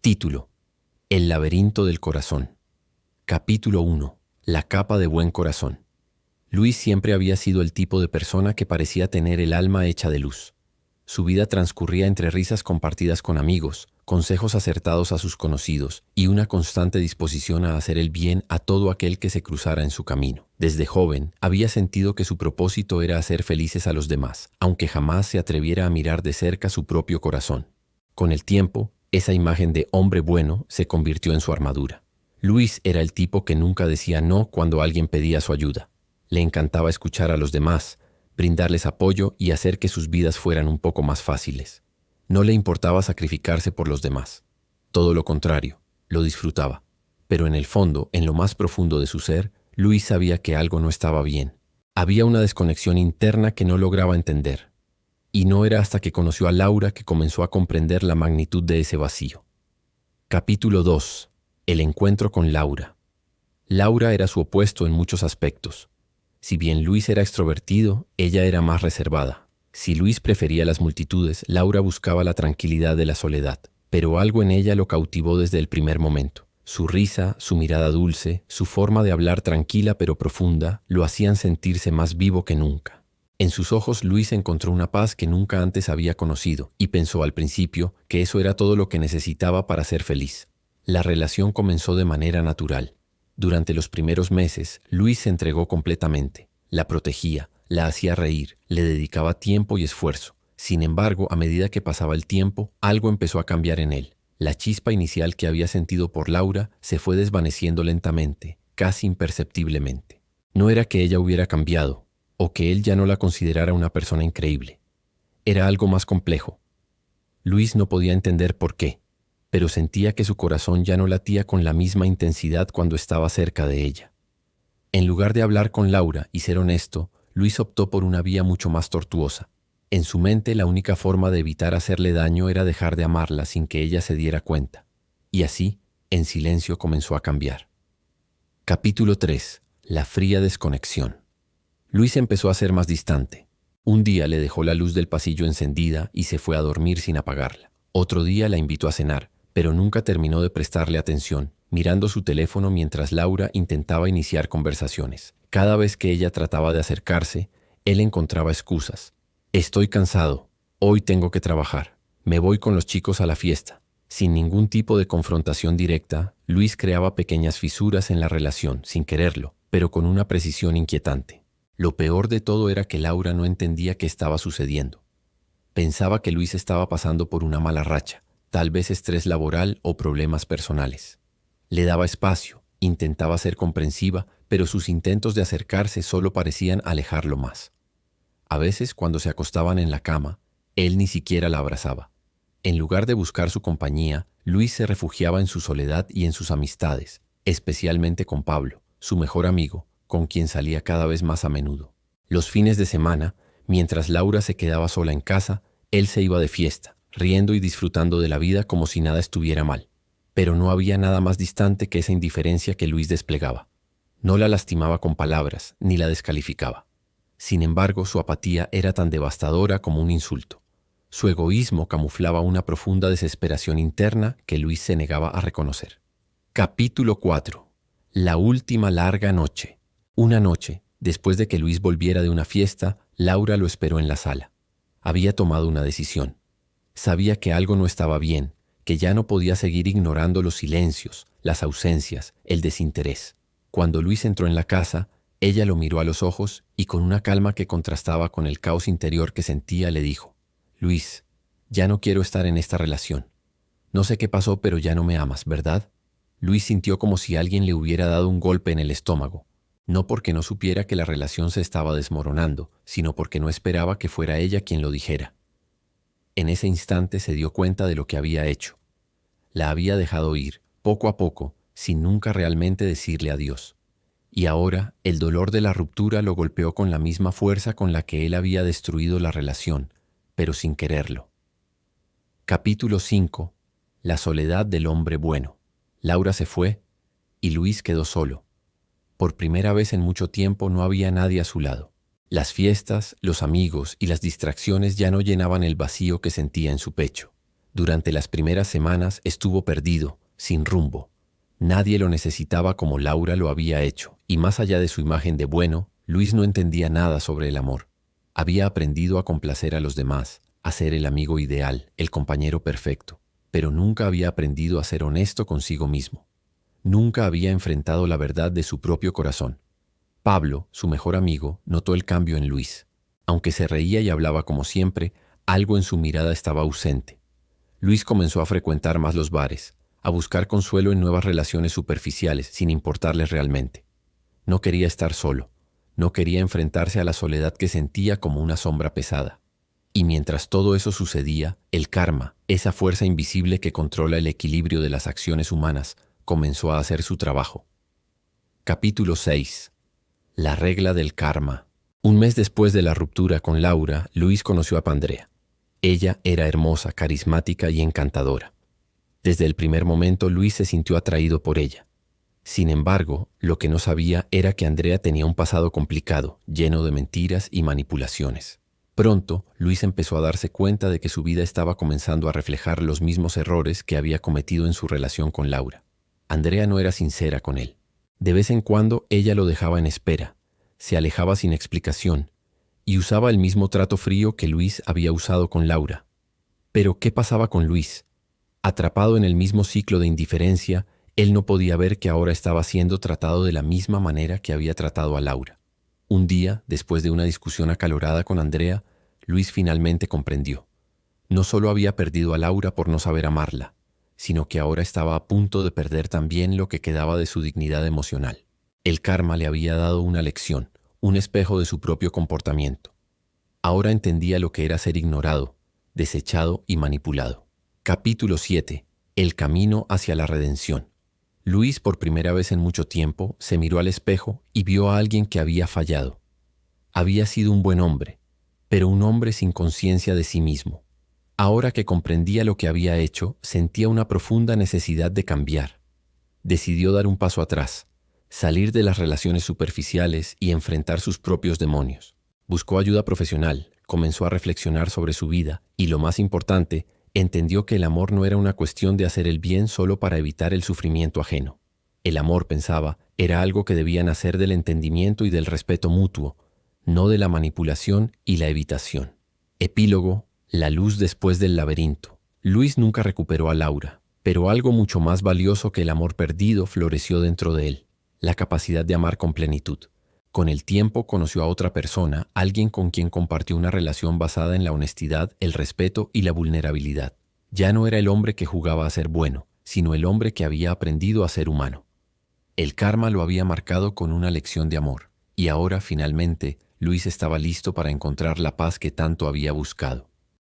Título: El laberinto del corazón. Capítulo 1. La capa de buen corazón. Luis siempre había sido el tipo de persona que parecía tener el alma hecha de luz. Su vida transcurría entre risas compartidas con amigos, consejos acertados a sus conocidos y una constante disposición a hacer el bien a todo aquel que se cruzara en su camino. Desde joven, había sentido que su propósito era hacer felices a los demás, aunque jamás se atreviera a mirar de cerca su propio corazón. Con el tiempo, esa imagen de hombre bueno se convirtió en su armadura. Luis era el tipo que nunca decía no cuando alguien pedía su ayuda. Le encantaba escuchar a los demás, brindarles apoyo y hacer que sus vidas fueran un poco más fáciles. No le importaba sacrificarse por los demás. Todo lo contrario, lo disfrutaba. Pero en el fondo, en lo más profundo de su ser, Luis sabía que algo no estaba bien. Había una desconexión interna que no lograba entender. Y no era hasta que conoció a Laura que comenzó a comprender la magnitud de ese vacío. Capítulo 2. El encuentro con Laura. Laura era su opuesto en muchos aspectos. Si bien Luis era extrovertido, ella era más reservada. Si Luis prefería las multitudes, Laura buscaba la tranquilidad de la soledad. Pero algo en ella lo cautivó desde el primer momento. Su risa, su mirada dulce, su forma de hablar tranquila pero profunda, lo hacían sentirse más vivo que nunca. En sus ojos Luis encontró una paz que nunca antes había conocido y pensó al principio que eso era todo lo que necesitaba para ser feliz. La relación comenzó de manera natural. Durante los primeros meses, Luis se entregó completamente. La protegía, la hacía reír, le dedicaba tiempo y esfuerzo. Sin embargo, a medida que pasaba el tiempo, algo empezó a cambiar en él. La chispa inicial que había sentido por Laura se fue desvaneciendo lentamente, casi imperceptiblemente. No era que ella hubiera cambiado, o que él ya no la considerara una persona increíble. Era algo más complejo. Luis no podía entender por qué, pero sentía que su corazón ya no latía con la misma intensidad cuando estaba cerca de ella. En lugar de hablar con Laura y ser honesto, Luis optó por una vía mucho más tortuosa. En su mente, la única forma de evitar hacerle daño era dejar de amarla sin que ella se diera cuenta. Y así, en silencio, comenzó a cambiar. Capítulo 3. La fría desconexión. Luis empezó a ser más distante. Un día le dejó la luz del pasillo encendida y se fue a dormir sin apagarla. Otro día la invitó a cenar, pero nunca terminó de prestarle atención, mirando su teléfono mientras Laura intentaba iniciar conversaciones. Cada vez que ella trataba de acercarse, él encontraba excusas. Estoy cansado, hoy tengo que trabajar, me voy con los chicos a la fiesta. Sin ningún tipo de confrontación directa, Luis creaba pequeñas fisuras en la relación, sin quererlo, pero con una precisión inquietante. Lo peor de todo era que Laura no entendía qué estaba sucediendo. Pensaba que Luis estaba pasando por una mala racha, tal vez estrés laboral o problemas personales. Le daba espacio, intentaba ser comprensiva, pero sus intentos de acercarse solo parecían alejarlo más. A veces, cuando se acostaban en la cama, él ni siquiera la abrazaba. En lugar de buscar su compañía, Luis se refugiaba en su soledad y en sus amistades, especialmente con Pablo, su mejor amigo, con quien salía cada vez más a menudo. Los fines de semana, mientras Laura se quedaba sola en casa, él se iba de fiesta, riendo y disfrutando de la vida como si nada estuviera mal. Pero no había nada más distante que esa indiferencia que Luis desplegaba. No la lastimaba con palabras, ni la descalificaba. Sin embargo, su apatía era tan devastadora como un insulto. Su egoísmo camuflaba una profunda desesperación interna que Luis se negaba a reconocer. Capítulo 4. La última larga noche. Una noche, después de que Luis volviera de una fiesta, Laura lo esperó en la sala. Había tomado una decisión. Sabía que algo no estaba bien, que ya no podía seguir ignorando los silencios, las ausencias, el desinterés. Cuando Luis entró en la casa, ella lo miró a los ojos y con una calma que contrastaba con el caos interior que sentía le dijo: «Luis, ya no quiero estar en esta relación. No sé qué pasó, pero ya no me amas, ¿verdad?» Luis sintió como si alguien le hubiera dado un golpe en el estómago. No porque no supiera que la relación se estaba desmoronando, sino porque no esperaba que fuera ella quien lo dijera. En ese instante se dio cuenta de lo que había hecho. La había dejado ir, poco a poco, sin nunca realmente decirle adiós. Y ahora el dolor de la ruptura lo golpeó con la misma fuerza con la que él había destruido la relación, pero sin quererlo. Capítulo 5. La soledad del hombre bueno. Laura se fue y Luis quedó solo. Por primera vez en mucho tiempo no había nadie a su lado. Las fiestas, los amigos y las distracciones ya no llenaban el vacío que sentía en su pecho. Durante las primeras semanas estuvo perdido, sin rumbo. Nadie lo necesitaba como Laura lo había hecho, y más allá de su imagen de bueno, Luis no entendía nada sobre el amor. Había aprendido a complacer a los demás, a ser el amigo ideal, el compañero perfecto, pero nunca había aprendido a ser honesto consigo mismo. Nunca había enfrentado la verdad de su propio corazón. Pablo, su mejor amigo, notó el cambio en Luis. Aunque se reía y hablaba como siempre, algo en su mirada estaba ausente. Luis comenzó a frecuentar más los bares, a buscar consuelo en nuevas relaciones superficiales, sin importarles realmente. No quería estar solo, no quería enfrentarse a la soledad que sentía como una sombra pesada. Y mientras todo eso sucedía, el karma, esa fuerza invisible que controla el equilibrio de las acciones humanas, comenzó a hacer su trabajo. Capítulo 6. La regla del karma. Un mes después de la ruptura con Laura, Luis conoció a Pandrea. Ella era hermosa, carismática y encantadora. Desde el primer momento, Luis se sintió atraído por ella. Sin embargo, lo que no sabía era que Andrea tenía un pasado complicado, lleno de mentiras y manipulaciones. Pronto, Luis empezó a darse cuenta de que su vida estaba comenzando a reflejar los mismos errores que había cometido en su relación con Laura. Andrea no era sincera con él. De vez en cuando, ella lo dejaba en espera, se alejaba sin explicación, y usaba el mismo trato frío que Luis había usado con Laura. Pero, ¿qué pasaba con Luis? Atrapado en el mismo ciclo de indiferencia, él no podía ver que ahora estaba siendo tratado de la misma manera que había tratado a Laura. Un día, después de una discusión acalorada con Andrea, Luis finalmente comprendió. No solo había perdido a Laura por no saber amarla, sino que ahora estaba a punto de perder también lo que quedaba de su dignidad emocional. El karma le había dado una lección, un espejo de su propio comportamiento. Ahora entendía lo que era ser ignorado, desechado y manipulado. Capítulo 7. El camino hacia la redención. Luis, por primera vez en mucho tiempo, se miró al espejo y vio a alguien que había fallado. Había sido un buen hombre, pero un hombre sin conciencia de sí mismo. Ahora que comprendía lo que había hecho, sentía una profunda necesidad de cambiar. Decidió dar un paso atrás, salir de las relaciones superficiales y enfrentar sus propios demonios. Buscó ayuda profesional, comenzó a reflexionar sobre su vida y, lo más importante, entendió que el amor no era una cuestión de hacer el bien solo para evitar el sufrimiento ajeno. El amor, pensaba, era algo que debía nacer del entendimiento y del respeto mutuo, no de la manipulación y la evitación. Epílogo: la luz después del laberinto. Luis nunca recuperó a Laura, pero algo mucho más valioso que el amor perdido floreció dentro de él: la capacidad de amar con plenitud. Con el tiempo conoció a otra persona, alguien con quien compartió una relación basada en la honestidad, el respeto y la vulnerabilidad. Ya no era el hombre que jugaba a ser bueno, sino el hombre que había aprendido a ser humano. El karma lo había marcado con una lección de amor, y ahora, finalmente, Luis estaba listo para encontrar la paz que tanto había buscado.